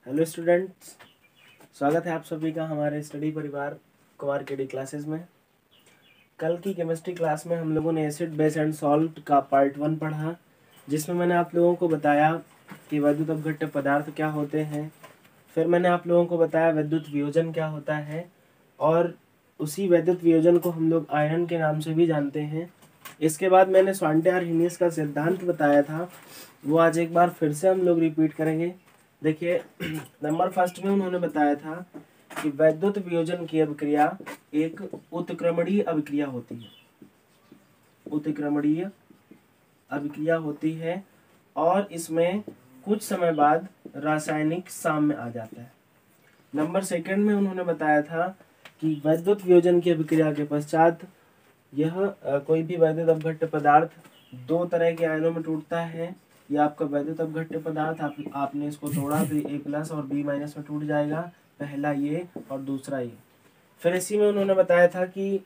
Hello students, स्वागत है आप सभी का हमारे स्टडी परिवार कुमार केडी क्लासेस में। कल की केमिस्ट्री क्लास में हम लोगों ने एसिड बेस एंड सॉल्ट का पार्ट 1 पढ़ा, जिसमें मैंने आप लोगों को बताया कि वैद्युत अपघट्य पदार्थ क्या होते हैं। फिर मैंने आप लोगों को बताया वैद्युत वियोजन क्या होता है, और उसी वैद्युत वियोजन को हम लोग आयन के नाम से भी जानते हैं। इसके बाद मैंने स्वांटे-आर्हेनियस का सिद्धांत बताया था, वो आज एक बार फिर से हम लोग रिपीट करेंगे। देखिए, नंबर फर्स्ट में उन्होंने बताया था कि वैद्युत वियोजन की अभिक्रिया एक उत्क्रमणीय अभिक्रिया होती है। उत्क्रमणीय अभिक्रिया होती है और इसमें कुछ समय बाद रासायनिक साम्य आ जाता है। नंबर सेकंड में उन्होंने बताया था कि वैद्युत वियोजन की अभिक्रिया के पश्चात यह कोई भी वैद्युत अपघट्य पदार्थ दो तरह के आयनों में टूटता है। यह आपका वैद्युत अपघट्य पदार्थ आपने इसको तोड़ा तो A+ और B- में टूट जाएगा, पहला ये और दूसरा ये। फिर इसी में उन्होंने बताया था कि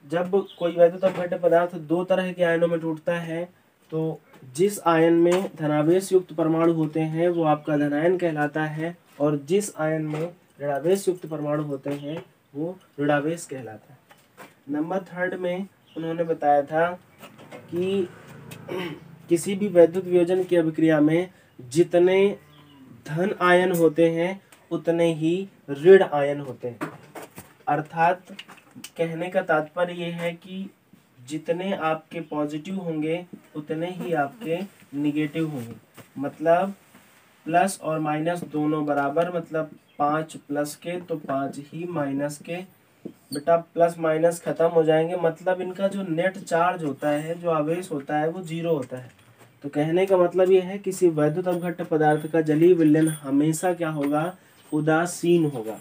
जब कोई वैद्युत अपघट्य पदार्थ दो तरह के आयनों में टूटता है तो जिस आयन में धनावेश युक्त परमाणु होते हैं वो आपका धनायन कहलाता है, और जिस आयन में ऋणावेश युक्त परमाणु होते हैं वो ऋणावेश कहलाता है। नंबर थर्ड में उन्होंने बताया था कि किसी भी वैद्युत वियोजन की अभिक्रिया में जितने धन आयन होते हैं उतने ही ऋण आयन होते हैं। अर्थात कहने का तात्पर्य यह है कि जितने आपके पॉजिटिव होंगे उतने ही आपके निगेटिव होंगे। मतलब प्लस और माइनस दोनों बराबर, मतलब 5 प्लस के तो 5 ही माइनस के। बेटा प्लस माइनस खत्म हो जाएंगे, मतलब इनका जो नेट चार्ज होता है, जो आवेश होता है, वो 0 होता है। तो कहने का मतलब ये है किसी वैद्युत अपघट्य पदार्थ का जलीय विलयन हमेशा क्या होगा, उदासीन होगा।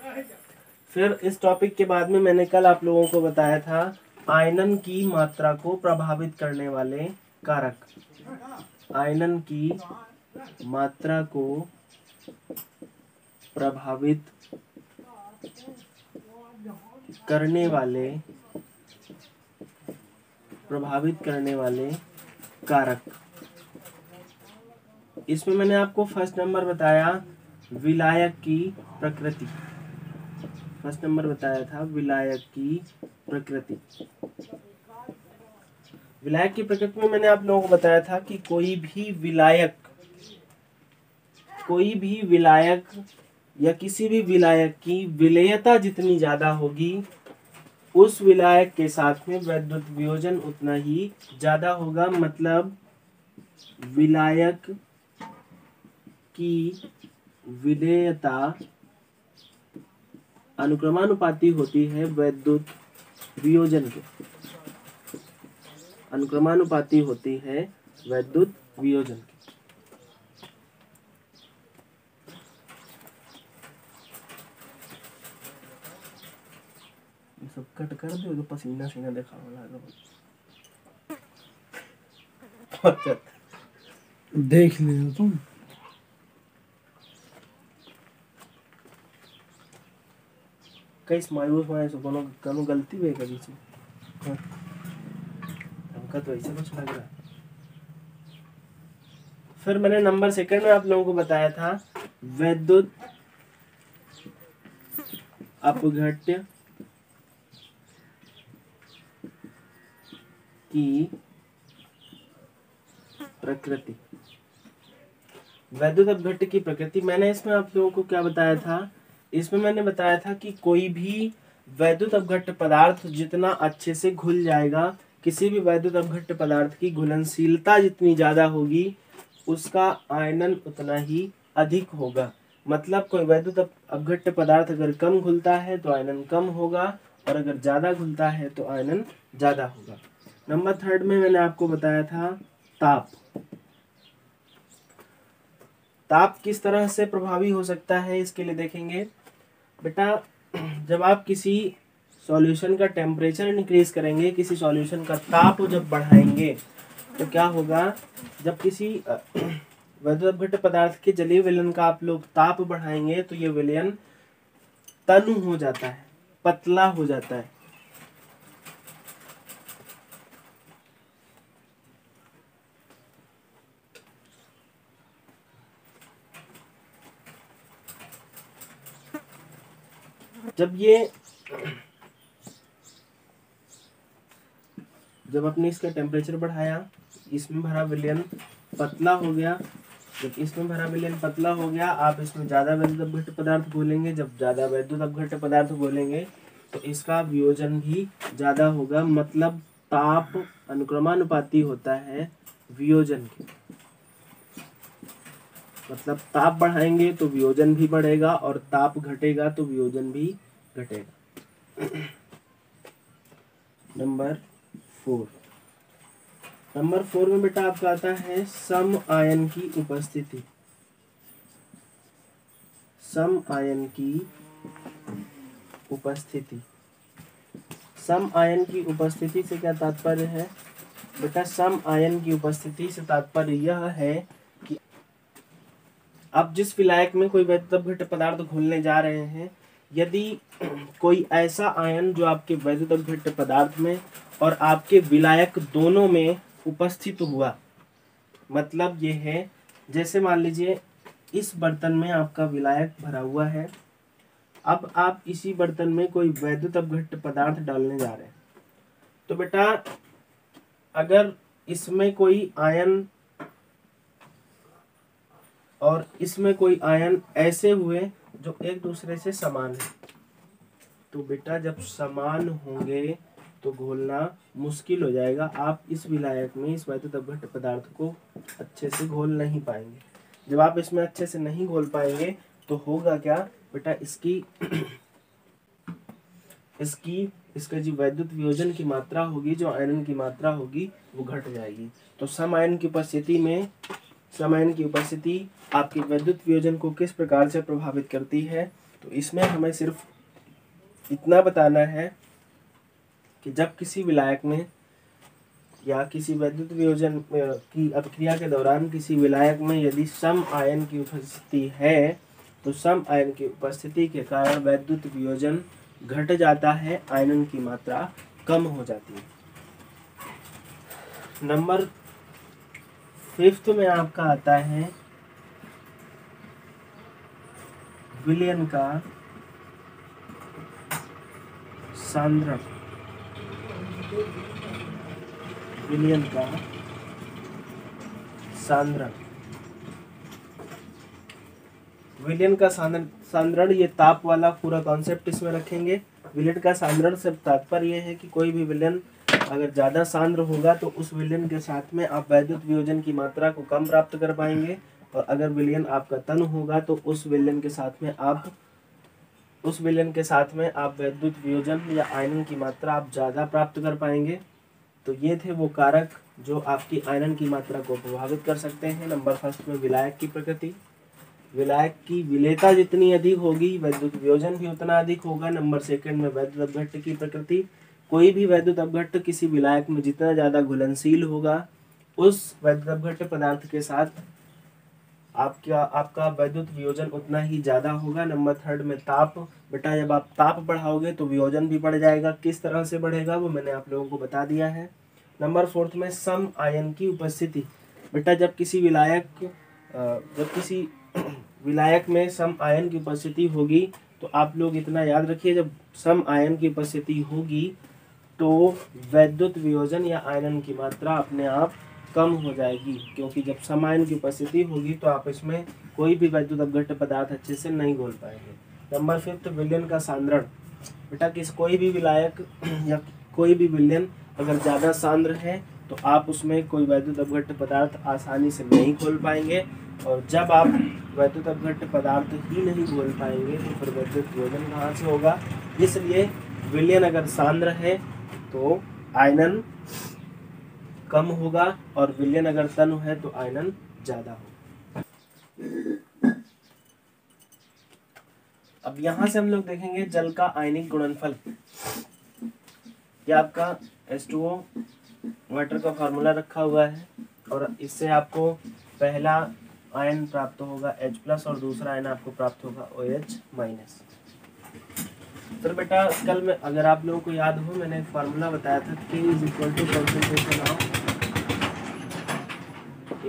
फिर इस टॉपिक के बाद में मैंने कल आप लोगों को बताया था आयनन की मात्रा को प्रभावित करने वाले कारक। आयनन की मात्रा को प्रभावित करने वाले कारक। इसमें मैंने आपको फर्स्ट नंबर बताया विलायक की प्रकृति। फर्स्ट नंबर बताया था विलायक की प्रकृति। विलायक की प्रकृति में मैंने आप लोगों को बताया था कि कोई भी विलायक या किसी भी विलायक की विलेयता जितनी ज्यादा होगी उस विलायक के साथ में वैद्युत वियोजन उतना ही ज्यादा होगा। मतलब विलायक की विलेयता अनुक्रमानुपाती होती है वैद्युत वियोजन के। अनुक्रमानुपाती होती है वैद्युत वियोजन की। सब कट कर दो तो पसीना सीना देखा देख लियो तुम। कई मायूस कोनो गलती हुई कभी से हमका तो ऐसा कुछ लग रहा। फिर मैंने नंबर सेकंड में आप लोगों को बताया था वैद्युत अपघट्य की प्रकृति। वैद्युत अपघट्य की प्रकृति मैंने इसमें आप लोगों को क्या बताया था, इसमें मैंने बताया था कि कोई भी वैद्युत अपघट्य पदार्थ जितना अच्छे से घुल जाएगा, किसी भी वैद्युत अपघट्य पदार्थ की घुलनशीलता जितनी ज्यादा होगी उसका आयनन उतना ही अधिक होगा। मतलब कोई वैद्युत अपघट्य पदार्थ अगर कम घुलता है तो आयनन कम होगा, और अगर ज्यादा घुलता है तो आयनन ज्यादा होगा। नंबर थर्ड में मैंने आपको बताया था ताप। ताप किस तरह से प्रभावी हो सकता है इसके लिए देखेंगे। बेटा जब आप किसी सॉल्यूशन का टेम्परेचर इंक्रीज करेंगे, किसी सॉल्यूशन का ताप जब बढ़ाएंगे तो क्या होगा, जब किसी वैद्युत अपघट्य पदार्थ के जलीय विलयन का आप लोग ताप बढ़ाएंगे तो ये विलयन तनु हो जाता है, पतला हो जाता है। जब आपने इसका टेम्परेचर बढ़ाया, इसमें भरा विलयन पतला हो गया। जब इसमें भरा विलयन पतला हो गया, आप इसमें ज़्यादा वैद्युत अपघट्य पदार्थ घोलेंगे। जब ज़्यादा वैद्युत अपघट्य पदार्थ घोलेंगे तो इसका वियोजन भी ज़्यादा होगा, मतलब ताप अनुक्रमानुपाती होता है वियोजन के। मतलब ताप बढ़ाएंगे तो वियोजन भी बढ़ेगा और ताप घटेगा तो वियोजन भी घटेगा। नंबर 4 में बेटा आपका आता है सम आयन की उपस्थिति। सम आयन की उपस्थिति। सम आयन की उपस्थिति से क्या तात्पर्य है बेटा? सम आयन की उपस्थिति से तात्पर्य यह है कि आप जिस विलायक में कोई वैद्युत अपघट्य पदार्थ घोलने जा रहे हैं, यदि कोई ऐसा आयन जो आपके वैद्युत अपघट्य पदार्थ में और आपके विलायक दोनों में उपस्थित हुआ, मतलब ये है जैसे मान लीजिए इस बर्तन में आपका विलायक भरा हुआ है, अब आप इसी बर्तन में कोई वैद्युत अपघट्य पदार्थ डालने जा रहे हैं, तो बेटा अगर इसमें कोई आयन और इसमें कोई आयन ऐसे हुए जो एक दूसरे से समान है, तो बेटा जब समान होंगे तो घोलना मुश्किल हो जाएगा। आप इस विलायक में इस वैद्युत अपघट्य पदार्थ को अच्छे से घोल नहीं पाएंगे। जब आप इसमें अच्छे से नहीं घोल पाएंगे तो होगा क्या बेटा? इसका जो वैद्युत वियोजन की मात्रा होगी, जो आयरन की मात्रा होगी, वो घट जाएगी। तो सम आयन की उपस्थिति आपके वैद्युत वियोजन को किस प्रकार से प्रभावित करती है, तो इसमें हमें सिर्फ इतना बताना है कि जब किसी विलायक में या किसी वैद्युत वियोजन की अभिक्रिया के दौरान किसी विलायक में यदि सम आयन की उपस्थिति है, तो सम आयन की उपस्थिति के कारण वैद्युत वियोजन घट जाता है, आयनन की मात्रा कम हो जाती है। नंबर 5 में आपका आता है विलयन का सांद्रण। विलयन का सांद्रण। विलयन का सांद्रण, ये ताप वाला पूरा कॉन्सेप्ट इसमें रखेंगे। विलयन का सांद्रण से तात्पर्य यह है कि कोई भी विलयन अगर ज़्यादा सांद्र होगा तो उस विलयन के साथ में आप वैद्युत वियोजन की मात्रा को कम प्राप्त कर पाएंगे, और अगर विलयन आपका तन होगा तो उस विलयन के साथ में आप वैद्युत वियोजन या आयनन की मात्रा आप ज़्यादा प्राप्त कर पाएंगे। तो ये थे वो कारक जो आपकी आयनन की मात्रा को प्रभावित कर सकते हैं। नंबर 1 में विलायक की प्रकृति। विलायक की विलेयता जितनी अधिक होगी, वैद्युत वियोजन भी उतना अधिक होगा। नंबर 2 में वैद्युत अपघट्य की प्रकृति। कोई भी वैद्युत अपघट्य किसी विलायक में जितना ज़्यादा घुलनशील होगा, उस वैद्युत अपघट्य पदार्थ के साथ आपका वैद्युत वियोजन उतना ही ज़्यादा होगा। नंबर 3 में ताप। बेटा जब आप ताप बढ़ाओगे तो वियोजन भी बढ़ जाएगा। किस तरह से बढ़ेगा वो मैंने आप लोगों को बता दिया है। नंबर 4 में सम आयन की उपस्थिति। बेटा जब किसी विलायक में सम आयन की उपस्थिति होगी तो आप लोग इतना याद रखिए, जब सम आयन की उपस्थिति होगी तो वैद्युत वियोजन या आयनन की मात्रा अपने आप कम हो जाएगी, क्योंकि जब सम आयन की उपस्थिति होगी तो आप इसमें कोई भी वैद्युत अपघट्य पदार्थ अच्छे से नहीं घोल पाएंगे। नंबर 5 विलयन का सांद्रण। बेटा कोई भी विलायक या कोई भी विलयन अगर ज़्यादा सांद्र है तो आप उसमें कोई वैद्युत अपघट्य पदार्थ आसानी से नहीं घोल पाएंगे, और जब आप वैद्युत अपघट्य पदार्थ ही नहीं घोल पाएंगे तो फिर वैद्युत वियोजन कहाँ से होगा। इसलिए विलयन अगर सांद्र है तो आयनन कम होगा, और विलयन अगर तन है तो आयनन ज़्यादा होगा। अब यहाँ से हम लोग देखेंगे जल का आयनिक गुणनफल। यह आपका H2O वाटर का फार्मूला रखा हुआ है, और इससे आपको पहला आयन प्राप्त होगा H+ और दूसरा आयन आपको प्राप्त होगा OH-। तो बेटा कल में अगर आप लोगों को याद हो, मैंने एक फार्मूला बताया था K = concentration of A+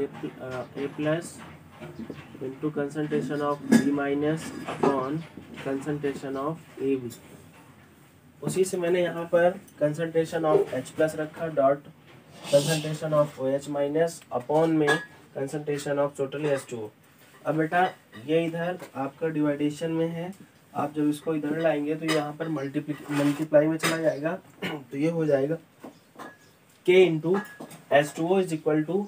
into concentration of B minus upon concentration of A B. उसी से मैंने यहाँ पर कंसंट्रेशन ऑफ H प्लस रखा dot concentration of OH minus upon में कंसंट्रेशन ऑफ टोटल H2O। अब बेटा ये इधर आपका डिवाइडेशन में है, आप जब इसको इधर लाएंगे तो यहाँ पर मल्टीप्लाई में चला जाएगा, तो ये हो जाएगा K into H2O is equal to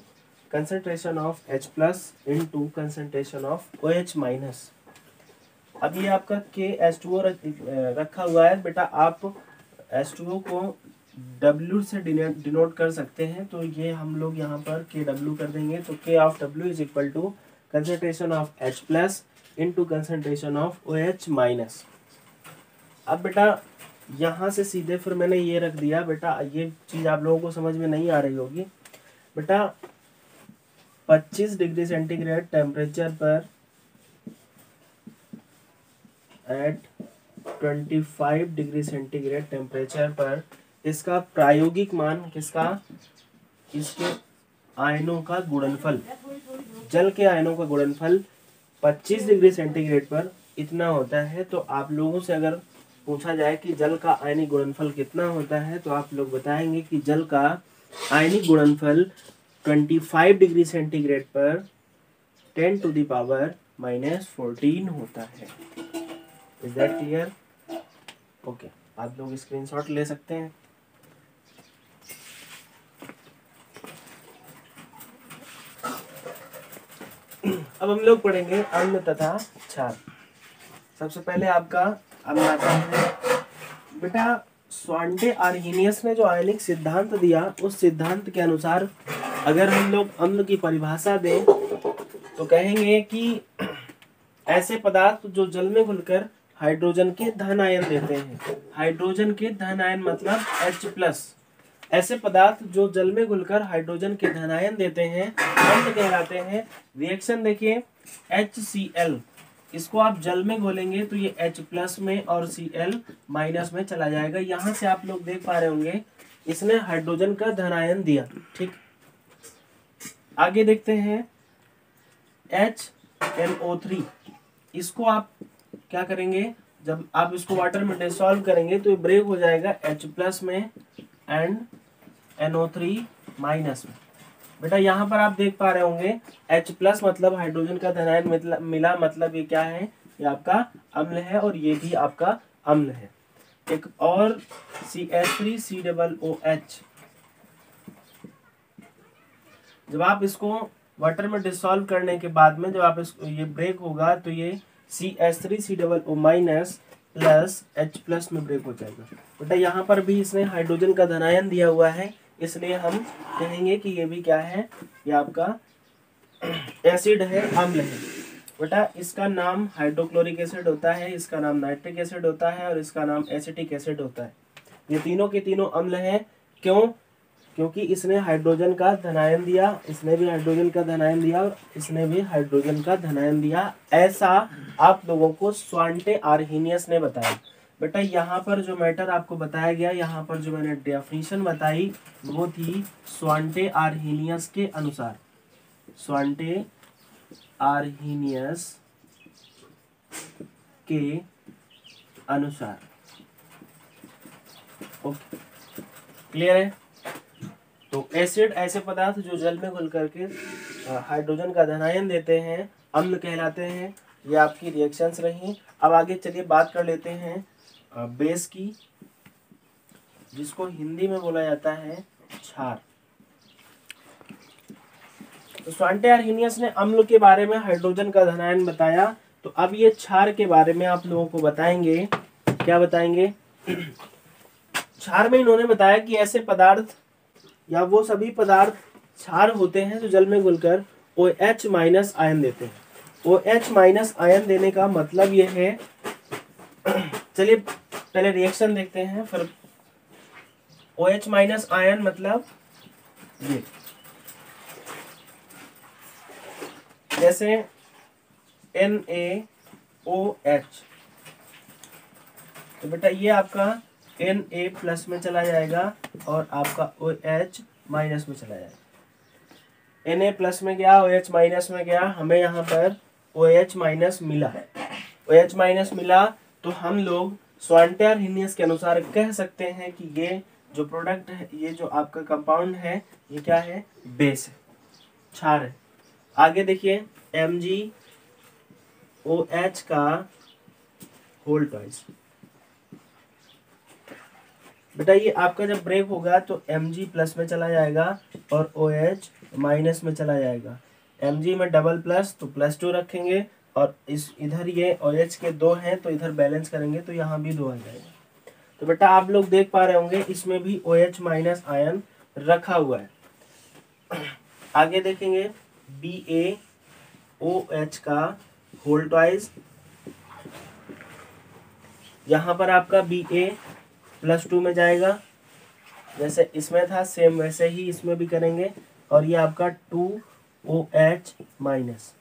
concentration of H plus into concentration of OH minus. अब ये आपका K H2O रखा हुआ है बेटा, आप H2O को W से डिनोट कर सकते हैं, तो ये हम लोग यहाँ पर KW कर देंगे, तो K of W is equal to concentration of H plus into concentration of OH minus. अब बेटा यहाँ से सीधे फिर मैंने ये रख दिया बेटा, ये चीज़ आप लोगों को समझ में नहीं आ रही होगी बेटा। 25 डिग्री सेंटीग्रेड टेम्परेचर पर एट 25 डिग्री सेंटीग्रेड टेम्परेचर पर इसका प्रायोगिक मान किसका, इसके आयनों का गुणनफल, जल के आयनों का गुणनफल 25 डिग्री सेंटीग्रेड पर इतना होता है। तो आप लोगों से अगर पूछा जाए कि जल का आयनिक गुणनफल कितना होता है, तो आप लोग बताएंगे कि जल का आयनिक गुणनफल 25 डिग्री सेंटीग्रेड पर 10 टू द पावर -14 होता है। Is that clear? ओके, आप लोग स्क्रीनशॉट ले सकते हैं। अब हम लोग पढ़ेंगे अम्ल तथा क्षार। सबसे पहले आपका अम्ल आता है बेटा। स्वांटे आर्हेनियस ने जो आयनिक सिद्धांत दिया, उस सिद्धांत के अनुसार अगर हम लोग अम्ल की परिभाषा दें तो कहेंगे कि ऐसे पदार्थ जो जल में घुलकर हाइड्रोजन के धन आयन देते हैं। हाइड्रोजन के धन आयन मतलब H+। ऐसे पदार्थ जो जल में घुलकर हाइड्रोजन के धन आयन देते हैं अम्ल कहलाते हैं। रिएक्शन देखिए, HCl, इसको आप जल में घोलेंगे तो ये H+ में और Cl माइनस में चला जाएगा। यहाँ से आप लोग देख पा रहे होंगे इसने हाइड्रोजन का धन आयन दिया। ठीक, आगे देखते हैं HNO3, इसको आप क्या करेंगे, जब आप इसको वाटर में डिसॉल्व करेंगे तो ये ब्रेक हो जाएगा H+ में एंड NO3 माइनस में। बेटा यहाँ पर आप देख पा रहे होंगे H+ मतलब हाइड्रोजन का धन आयन मिला, मतलब ये क्या है, ये आपका अम्ल है और ये भी आपका अम्ल है। एक और CH3COOH, जब आप इसको वाटर में डिसॉल्व करने के बाद में जब आप इसको ये ब्रेक होगा तो ये CH3COO माइनस प्लस H+ में ब्रेक हो जाएगा। बेटा यहाँ पर भी इसने हाइड्रोजन का धन आयन दिया हुआ है, इसलिए हम कहेंगे कि ये भी क्या है, ये आपका एसिड है, अम्ल है। बेटा इसका नाम हाइड्रोक्लोरिक एसिड होता है, इसका नाम नाइट्रिक एसिड होता है और इसका नाम एसिटिक एसिड होता है। ये तीनों के तीनों अम्ल हैं। क्यों? क्योंकि इसने हाइड्रोजन का धन आयन दिया, इसने भी हाइड्रोजन का धन आयन दिया और इसने भी हाइड्रोजन का धन आयन दिया। ऐसा आप लोगों को स्वांटे आर्हेनियस ने बताया। बेटा यहाँ पर जो मैटर आपको बताया गया, यहाँ पर जो मैंने डेफिनेशन बताई वो थी स्वांटे आर्हेनियस के अनुसार। स्वांटे आर्हेनियस के अनुसार। ओके, क्लियर है? तो एसिड ऐसे पदार्थ जो जल में घुल करके हाइड्रोजन का धन आयन देते हैं अम्ल कहलाते हैं। ये आपकी रिएक्शंस रही। अब आगे चलिए बात कर लेते हैं बेस की, जिसको हिंदी में बोला जाता है क्षार। तो स्वांटे आर्हेनियस ने अम्ल के बारे में हाइड्रोजन का धन आयन बताया, तो अब ये क्षार के बारे में आप लोगों को बताएंगे। क्या बताएंगे? क्षार में इन्होंने बताया कि ऐसे पदार्थ या वो सभी पदार्थ क्षार होते हैं जो जल में घुलकर OH- आयन देते हैं। OH- आयन देने का मतलब ये है, चलिए पहले रिएक्शन देखते हैं फिर। OH- आयन मतलब ये, जैसे NaOH, तो बेटा ये आपका Na+ में चला जाएगा और आपका OH- में चला जाएगा। Na प्लस में गया, OH माइनस में गया, हमें यहाँ पर OH माइनस मिला। OH माइनस मिला तो हम लोग स्वांटे-आर्हेनियस के अनुसार कह सकते हैं कि ये जो प्रोडक्ट है, ये जो आपका कंपाउंड है, ये क्या है, बेस है, क्षार है। आगे देखिए MgOH का होल ट्वाइस। बेटा ये आपका जब ब्रेक होगा तो Mg प्लस में चला जाएगा और OH माइनस में चला जाएगा। Mg में डबल प्लस तो +2 रखेंगे और इस इधर ये OH के 2 हैं तो इधर बैलेंस करेंगे तो यहाँ भी 2 आ जाएगा। तो बेटा आप लोग देख पा रहे होंगे इसमें भी OH माइनस आयन रखा हुआ है। आगे देखेंगे BaOH का होल ट्वाइस। यहाँ पर आपका Ba +2 में जाएगा, जैसे इसमें था सेम वैसे ही इसमें भी करेंगे और ये आपका 2OH माइनस।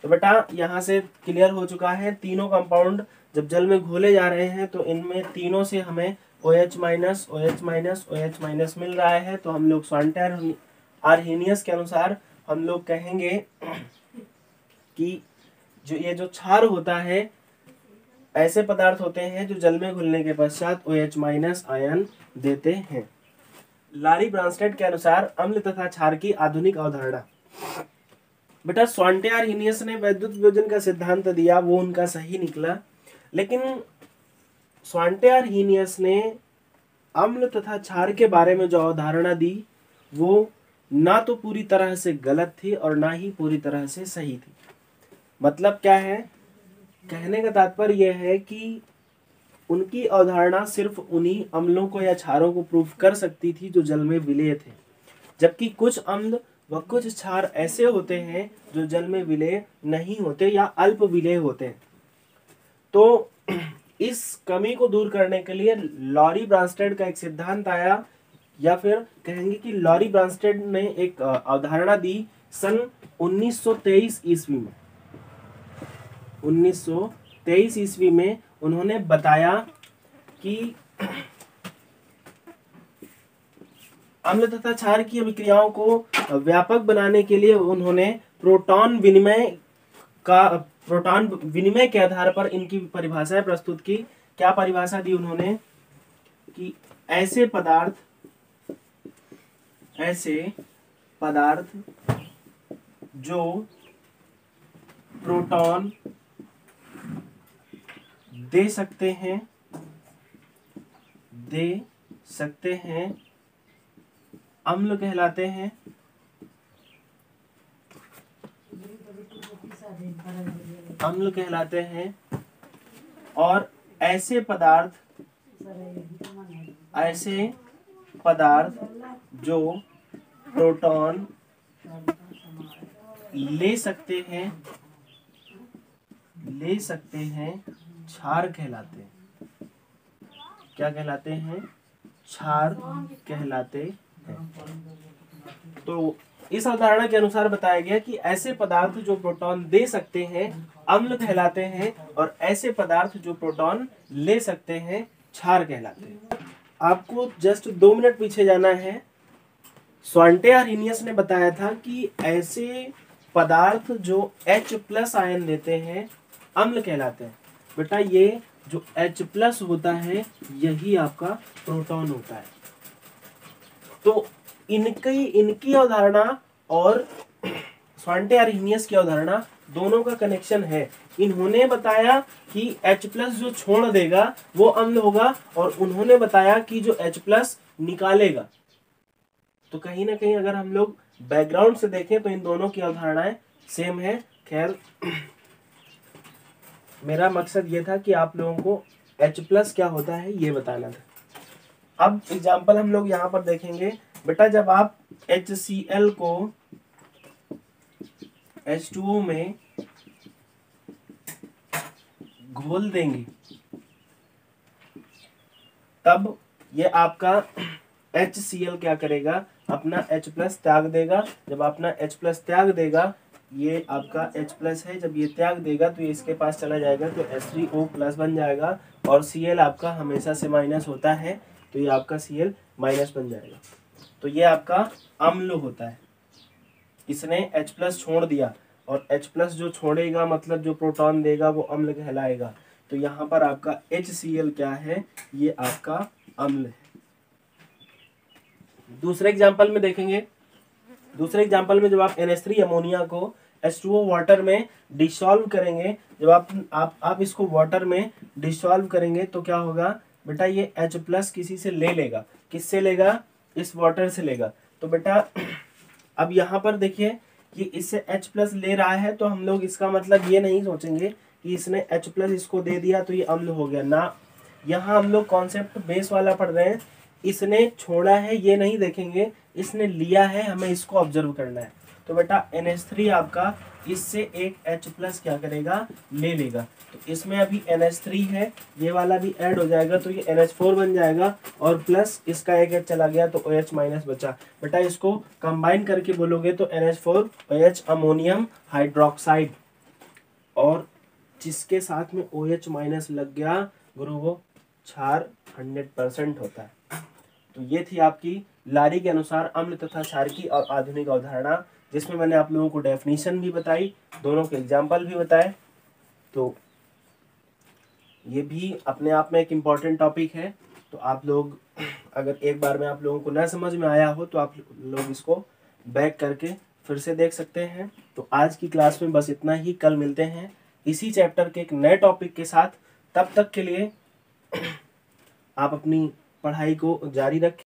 तो बेटा यहाँ से क्लियर हो चुका है, तीनों कंपाउंड जब जल में घोले जा रहे हैं तो इनमें तीनों से हमें OH minus OH minus OH minus मिल रहा है। तो हम लोग स्वांटे-आर्हेनियस के अनुसार हम लोग कहेंगे कि जो ये जो क्षार होता है, ऐसे पदार्थ होते हैं जो जल में घुलने के पश्चात OH माइनस आयन देते हैं। लारी ब्रांस्टेड के अनुसार अम्ल तथा क्षार की आधुनिक अवधारणा। बेटा स्वांटे-आर्हेनियस ने वैद्युत वियोजन का सिद्धांत दिया, वो उनका सही निकला, लेकिन स्वांटे-आर्हेनियस ने अम्ल तथा क्षार के बारे में जो अवधारणा दी वो ना तो पूरी तरह से गलत थी और ना ही पूरी तरह से सही थी। मतलब क्या है, कहने का तात्पर्य यह है कि उनकी अवधारणा सिर्फ उन्हीं अम्लों को या क्षारों को प्रूफ कर सकती थी जो जल में विलेय थे, जबकि कुछ अम्ल व कुछ क्षार ऐसे होते हैं जो जल में विलेय नहीं होते या अल्प विलेय होते हैं। तो इस कमी को दूर करने के लिए लॉरी ब्रांस्टेड का एक सिद्धांत आया, या फिर कहेंगे कि लॉरी ब्रांस्टेड ने एक अवधारणा दी सन 1923 ईस्वी में। 1923 ईस्वी में उन्होंने बताया कि अम्ल तथा क्षार की अभिक्रियाओं को व्यापक बनाने के लिए उन्होंने प्रोटॉन विनिमय के आधार पर इनकी परिभाषाएं प्रस्तुत की। क्या परिभाषा दी उन्होंने कि ऐसे पदार्थ जो प्रोटॉन दे सकते हैं अम्ल कहलाते हैं, और ऐसे पदार्थ जो प्रोटॉन ले सकते हैं क्षार कहलाते हैं। क्या कहलाते हैं? क्षार कहलाते हैं। तो इस अवधारणा के अनुसार बताया गया कि ऐसे पदार्थ जो प्रोटॉन दे सकते हैं अम्ल कहलाते हैं और ऐसे पदार्थ जो प्रोटॉन ले सकते हैं क्षार कहलाते हैं। आपको जस्ट 2 मिनट पीछे जाना है। स्वांटे-आर्हेनियस ने बताया था कि ऐसे पदार्थ जो H+ आयन देते हैं अम्ल कहलाते हैं। बेटा ये जो H+ होता है यही आपका प्रोटॉन होता है। तो इनकी अवधारणा और स्वांटे-आर्हेनियस की अवधारणा दोनों का कनेक्शन है। इन्होंने बताया कि H+ जो छोड़ देगा वो अम्ल होगा और उन्होंने बताया कि जो H+ निकालेगा। तो कहीं ना कहीं अगर हम लोग बैकग्राउंड से देखें तो इन दोनों की अवधारणाएं सेम है। खैर मेरा मकसद ये था कि आप लोगों को H+ क्या होता है ये बताना था। अब एग्जाम्पल हम लोग यहाँ पर देखेंगे। बेटा जब आप HCl को H2O में घोल देंगे तब ये आपका HCl क्या करेगा, अपना H+ त्याग देगा। जब अपना H+ त्याग देगा, ये आपका H+ है, जब ये त्याग देगा तो ये इसके पास चला जाएगा तो H3O+ बन जाएगा और Cl आपका हमेशा से माइनस होता है तो ये आपका Cl- बन जाएगा। तो ये आपका अम्ल होता है। इसने H प्लस छोड़ दिया, और H प्लस जो छोड़ेगा मतलब जो प्रोटॉन देगा वो अम्ल कहलाएगा। तो यहाँ पर आपका HCl क्या है, ये आपका अम्ल है। दूसरे एग्जाम्पल में देखेंगे, दूसरे एग्जाम्पल में जब आप NH3 अमोनिया को H2O वाटर में डिसॉल्व करेंगे, जब आप इसको वाटर में डिसॉल्व करेंगे तो क्या होगा बेटा, ये H प्लस किसी से ले लेगा। किससे लेगा, इस वाटर से लेगा। तो बेटा अब यहाँ पर देखिए कि इससे H प्लस ले रहा है, तो हम लोग इसका मतलब ये नहीं सोचेंगे कि इसने H प्लस इसको दे दिया तो ये अम्ल हो गया ना। यहाँ हम लोग कॉन्सेप्ट बेस वाला पढ़ रहे हैं, इसने छोड़ा है ये नहीं देखेंगे, इसने लिया है, हमें इसको ऑब्जर्व करना है। तो बेटा NH3 आपका इससे एक H प्लस क्या करेगा, ले लेगा। तो इसमें अभी NH3 है, ये वाला भी ऐड हो जाएगा तो ये NH4 बन जाएगा, और प्लस इसका एक H चला गया तो OH माइनस बचा। बेटा इसको कंबाइन करके बोलोगे तो NH4 OH अमोनियम हाइड्रोक्साइड, और जिसके साथ में OH माइनस लग गया गुरु वो क्षार 100% होता है। तो ये थी आपकी लारी के अनुसार अम्ल तथा क्षार की आधुनिक अवधारणा, जिसमें मैंने आप लोगों को डेफिनेशन भी बताई, दोनों के एग्जाम्पल भी बताए। तो ये भी अपने आप में एक इम्पॉर्टेंट टॉपिक है। तो आप लोग अगर एक बार में आप लोगों को न समझ में आया हो तो आप लोग इसको बैक करके फिर से देख सकते हैं। तो आज की क्लास में बस इतना ही, कल मिलते हैं इसी चैप्टर के एक नए टॉपिक के साथ। तब तक के लिए आप अपनी पढ़ाई को जारी रखें।